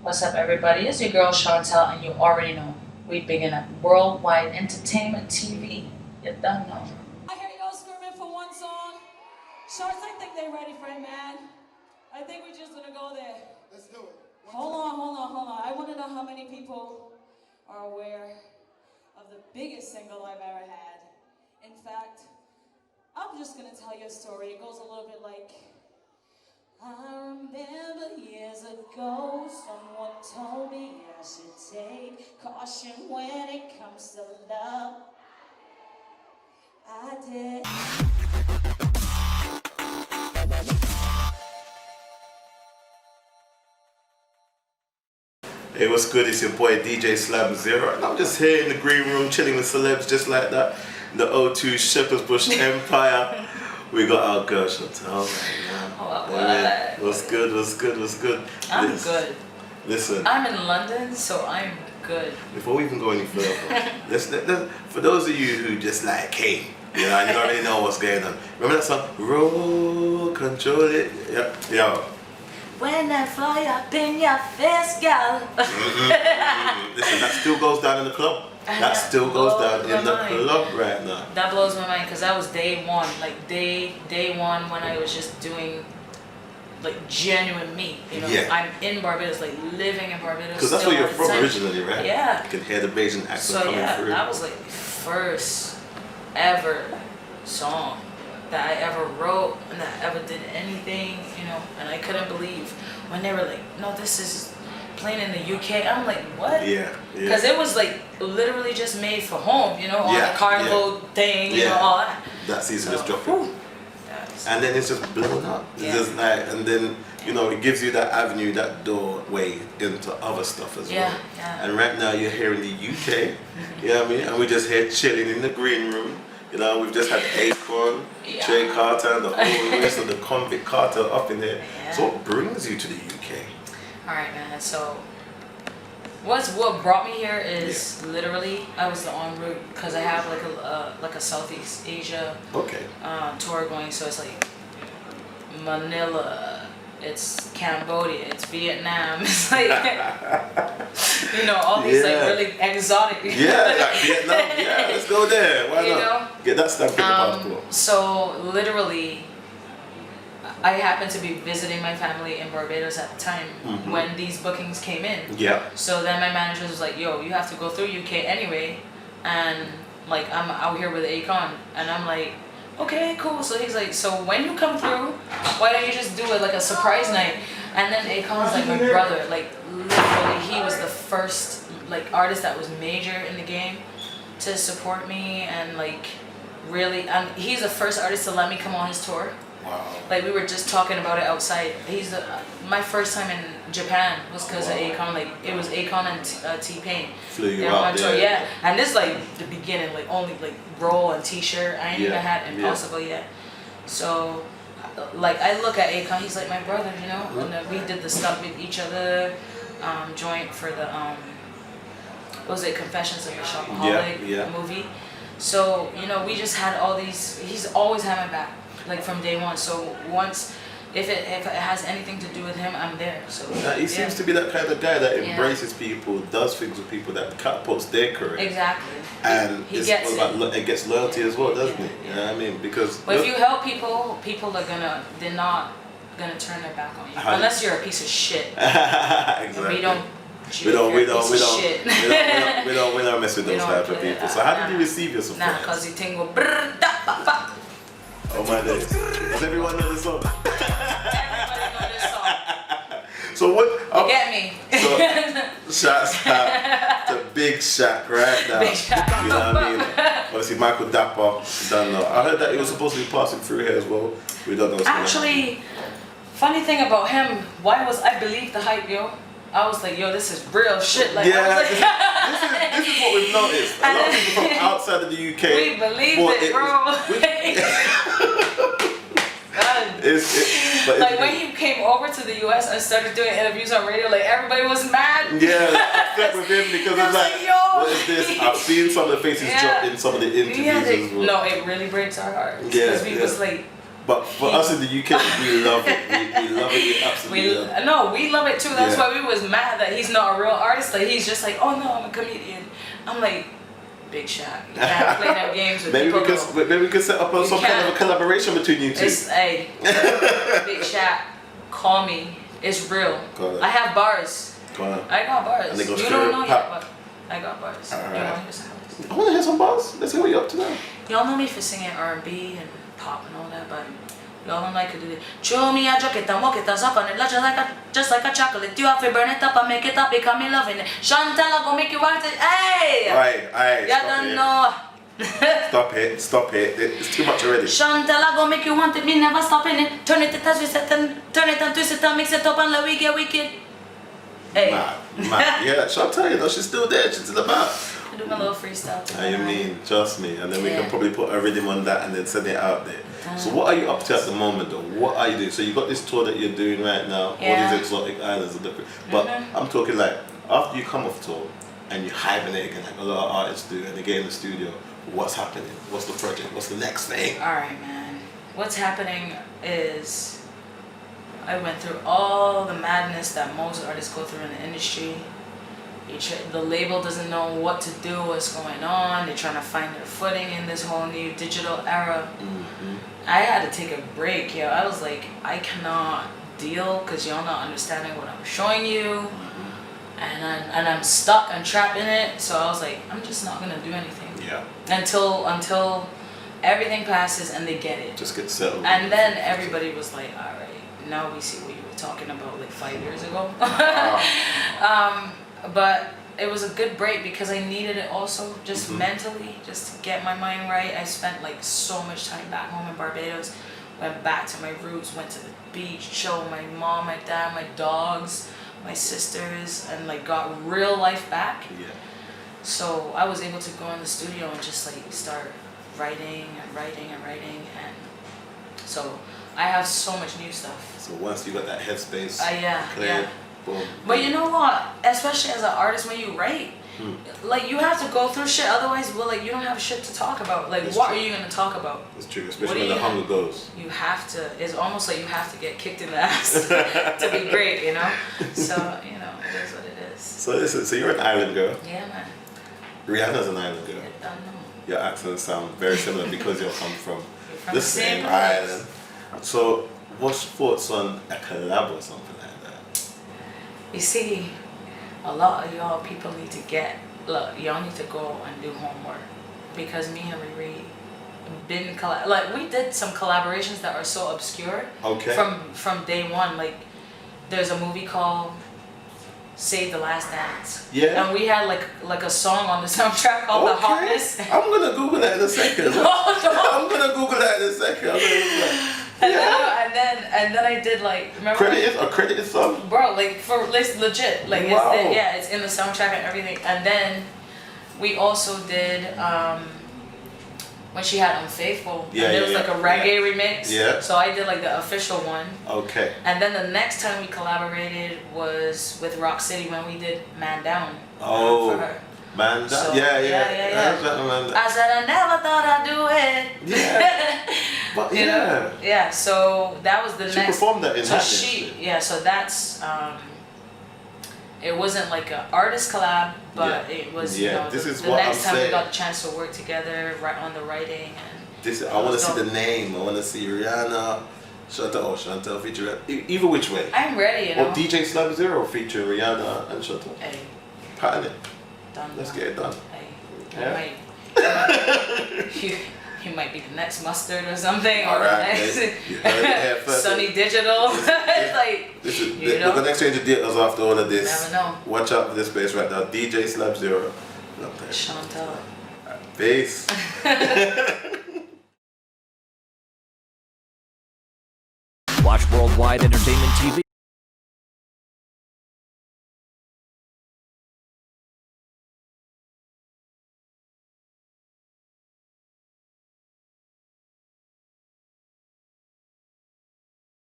What's up, everybody? It's your girl Shontelle, and you already know we begin at Worldwide Entertainment TV. You don't know. I hear y'all screaming for one song. Sharks, I think they're ready for it, man. I think we're just gonna go there. Let's do it. Hold on. I want to know how many people are aware of the biggest single I've ever had. In fact, I'm just gonna tell you a story. It goes a little bit like, I remember years ago, someone told me I should take caution when it comes to love. I did. Hey, what's good? It's your boy DJ Slab Zero, and I'm just here in the green room chilling with celebs just like that. The O2 Shepherd's Bush Empire. We got our girl Shontelle right now. What's good? I'm good. Listen. I'm in London, so I'm good. Before we even go any further, let's, for those of you who just like came, you know, and you don't really know what's going on. Remember that song? Roll, control it. Yeah. When I fly up in your face, girl. Listen, that still goes down in the club. That still goes down in the club right now. That blows my mind because that was day one, like day one when I was just doing like genuine me. You know, Yeah. I'm in Barbados, like living in Barbados. Because that's where you're from originally, right? Yeah. You can hear the Bajan accent So coming yeah, through. that was like the first ever song that I ever wrote and that I ever did anything, you know, and I couldn't believe when they were like, no, this is playing in the UK. I'm like, what? Yeah. Because it was like literally just made for home, you know, on the carnival thing, you know, all that. That season just dropped whew, it. And then it's just blown up. It's Yeah. just like, and then, you know, it gives you that avenue, that doorway into other stuff as well. Yeah. And right now you're here in the UK, you know what I mean? And we're just here chilling in the green room. You know, we've just had Acorn, Trey Carter, and the whole rest of the convict Carter up in there. Yeah. So what brings you to the UK? Alright, man, so what brought me here is literally I was en route because I have like a Southeast Asia tour going, so it's like Manila, it's Cambodia, it's Vietnam, it's like you know, all these like really exotic. Yeah, like Vietnam. Yeah, let's go there. Why you not? know? Get that stuff in the passport. So literally, I happened to be visiting my family in Barbados at the time when these bookings came in. Yeah. So then my manager was like, yo, you have to go through UK anyway, and like I'm out here with Akon, and I'm like, okay, cool. So he's like, so when you come through, why don't you just do it like a surprise night? And then Akon's like my brother, like literally he was the first like artist that was major in the game to support me, and like really, he's the first artist to let me come on his tour. Wow. Like we were just talking about it outside. He's my first time in Japan was because of Akon. Like it was Akon and T-Pain. Flew you They were out on tour, there. yeah. And this like the beginning, like only like roll and T-shirt. I ain't even had Impossible yet. So like I look at Akon, he's like my brother, you know. And then we did the stuff with each other, joint for the what was it, Confessions of a Shopaholic movie. So you know we just had all these. He's always had my back. Like from day one. So once, if it has anything to do with him, I'm there. So He seems to be that kind of guy that embraces people, does things with people, that catapults their career. Exactly. And he it's gets all about it gets loyalty as well, doesn't it? You know what I mean? Because but if you help people, they're not gonna turn their back on you unless you're a piece of shit. Exactly. We don't mess with those type of people. So how did you receive your surprise? Nah, cause you tingle. Brr, da, ba, ba. Oh my days. Does everyone know this song? Everybody know this song. So what? You get me? So, shouts out to Big Shaq right now. Big Shaq. You know what I mean? Obviously Michael Dapper, don't know. I heard that he was supposed to be passing through here as well. We don't know what's Actually, funny thing about him, why was I believe the hype, yo? I was like, yo, this is real shit. Like, I was like, this is what we've noticed. A lot of people from outside of the UK. We believed it, bro. Like when he came over to the US and started doing interviews on radio, like everybody was mad. Yeah, upset with him because it's like, yo, what is this? I've seen some of the faces drop in some of the interviews as well. No, it really breaks our hearts. Yeah, Because we was like, But for us in the UK, we love it. We love it. We absolutely love it. No, we love it too. That's why we was mad that he's not a real artist. Like he's just like, oh no, I'm a comedian. I'm like, big shot. You can't play them games with maybe people. Maybe we could set up some kind of a collaboration between you two. Hey, big shot. Call me. It's real. I have bars. I got bars. And they go you don't know yet, but I got bars. All right. You want to hear some? I want to hear some bars. Let's hear what you're up to now. Y'all know me for singing R&B and pop and all that, but y'all don't like to do it. Chew me a jacket and walk it and suck on it just like a chocolate. You have to burn it up and make it up because me loving it. Shontelle go make you want it. Hey! Alright, you don't know. Stop it. It's too much already. Shontelle go make you want it. Me never stopping it. Turn it to twist it and turn it and twist it and mix it up and let we get wicked. Hey. Mad. Yeah, Shontelle, you know, she's still there. She's still about. I do my little freestyle. How you mean? Trust me. And then we can probably put a rhythm on that and then send it out there. So what are you up to at the moment though? What are you doing? So you got this tour that you're doing right now, all these exotic islands are different. But I'm talking like, after you come off tour and you hibernate again, like a lot of artists do, and they get in the studio, what's happening? What's the project? What's the next thing? Alright, man. What's happening is I went through all the madness that most artists go through in the industry. The label doesn't know what to do, what's going on. They're trying to find their footing in this whole new digital era. I had to take a break, yo. I was like, I cannot deal because y'all not understanding what I'm showing you. And I'm stuck and trapped in it. So I was like, I'm just not gonna do anything. Until everything passes and they get it. Just get settled. And then everybody was like, all right, now we see what you were talking about like 5 years ago. But it was a good break because I needed it also, just mentally, just to get my mind right. I spent like so much time back home in Barbados, went back to my roots, went to the beach, showed my mom, my dad, my dogs, my sisters, and like got real life back. So I was able to go in the studio and just like start writing and so I have so much new stuff. So once you got that headspace cleared, boom. But you know what? Especially as an artist, when you write, like you have to go through shit. Otherwise, well, like you don't have shit to talk about. Like, what are you gonna talk about? It's true, especially when the hunger goes. You have to. It's almost like you have to get kicked in the ass to be great, you know. So you know, it is what it is. So listen, so you're an island girl. Yeah, man. Rihanna's an island girl. I don't know. Your accents sound very similar because you're from the same place. island. So, what's your thoughts on a collab or something like that? You see, a lot of y'all people need to look, y'all need to go and do homework. Because me and Riri we did some collaborations that are so obscure. From day one. Like, there's a movie called Save the Last Dance. And we had like a song on the soundtrack called The Hotness. I'm gonna Google that in a second. I'm gonna Google that in a second. And then I did like, remember credited song? Bro, like for legit. Like it's in the soundtrack and everything. And then we also did when she had Unfaithful. And there was like a reggae remix. So I did like the official one. And then the next time we collaborated was with Rock City when we did Man Down for her. Man Down? So, I said I never thought I'd do it. But you know? So that was the next. She performed that in so that's it wasn't like an artist collab, but it was you know, the next time we got the chance to work together on the writing and I want to see the name. I want to see Rihanna, Shontelle featuring either which way. I'm ready, you know. Or DJ Slab Zero featuring Rihanna and Shontelle. Hey. Pattern it. Done. Let's get it done. Hey. You might be the next Mustard or something, or the next Sunny Digital. It's like, we're going to exchange the deals after all of this. You never know. Watch out for this space right now. DJ Slab Zero. Shontelle. Peace. Watch Worldwide Entertainment TV